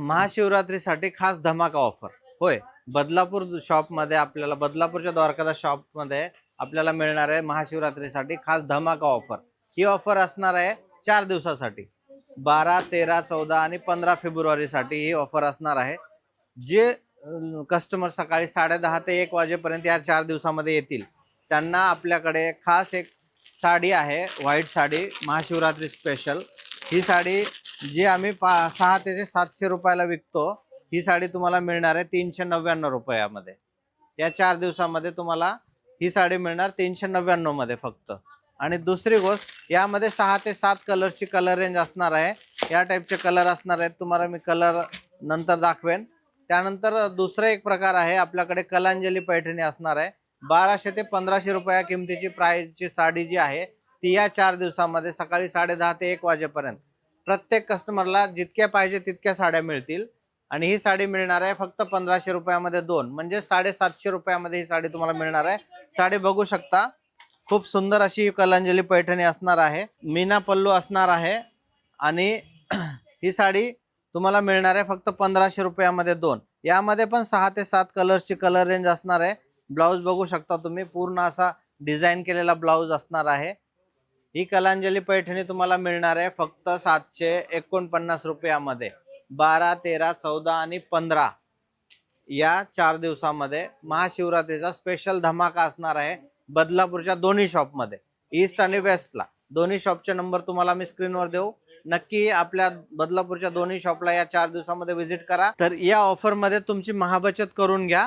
महाशिवरात्रीसाठी खास धमाका ऑफर होय। बदलापूर शॉपमध्ये आपल्याला बदलापूरच्या द्वारकादास शॉपमध्ये आपल्याला मिळणार आहे महाशिवरात्रीसाठी खास धमाका ऑफर। ही ऑफर असणार आहे 4 दिवसासाठी, 12, 13, 14 आणि 15 फेब्रुवारीसाठी ही ऑफर असणार आहे। जे कस्टमर सकाळी 10:30 ते 1 वाजेपर्यंत या 4 दिवसामध्ये येतील त्यांना आपल्याकडे खास एक साडी आहे, व्हाईट साडी महाशिवरात्री स्पेशल। ही साडी जी आम्ही 600 ते 700 रुपयाला विकतो, ही साडी तुम्हाला मिळणार आहे 399 रुपयामध्ये। या 4 दिवसामध्ये तुम्हाला ही साडी मिळणार 399 मध्ये फक्त। आणि दुसरी गोष्ट, यामध्ये 6 ते 7 कलरची कलर रेंज असणार आहे। या टाइपचे कलर असणार आहेत, तुम्हाला मी कलर नंतर दाखवेन। त्यानंतर दुसरा एक प्रकार आहे, आपल्याकडे कलांजली पैठणी असणार आहे। 1200 ते 1500 रुपया किमतीची प्राइसची साडी जी आहे ती या 4 दिवसामध्ये सकाळी 10:30 ते 1 वाजेपर्यंत प्रत्येक कस्टमरला जितक्या पाहिजे तितक्या साड्या मिळतील। आणि ही साडी मिळणार आहे फक्त 1500 रुपयामध्ये 2, म्हणजे 750 रुपयामध्ये ही साडी तुम्हाला मिळणार आहे। साडी बघू शकता, खूप सुंदर अशी कलांजली पैठणी असणार आहे, मीना पल्लू असणार आहे। आणि ही साडी तुम्हाला मिळणार आहे फक्त 1500 रुपयामध्ये 2। यामध्ये पण 6 ते 7 कलरची कलर रेंज असणार आहे। ब्लाउज बघू शकता तुम्ही, पूर्ण असा डिझाइन केलेला ब्लाउज असणार आहे। ही कलांजली पैठणी तुम्हाला मिळणार आहे फक्त 749 रुपयामध्ये। 12, 13, 14 आणि 15 या 4 दिवसामध्ये महाशिवरात्रीचा स्पेशल धमाका असणार आहे बदलापूरच्या दोन्ही शॉपमध्ये, ईस्ट आणि वेस्टला। दोन्ही शॉपचे नंबर तुम्हाला मी स्क्रीनवर देऊ, नक्की आपल्या बदलापूरच्या दोन्ही शॉपला या 4 दिवसामध्ये व्हिजिट करा। तर या ऑफर मध्ये तुमची महाबचत करून घ्या।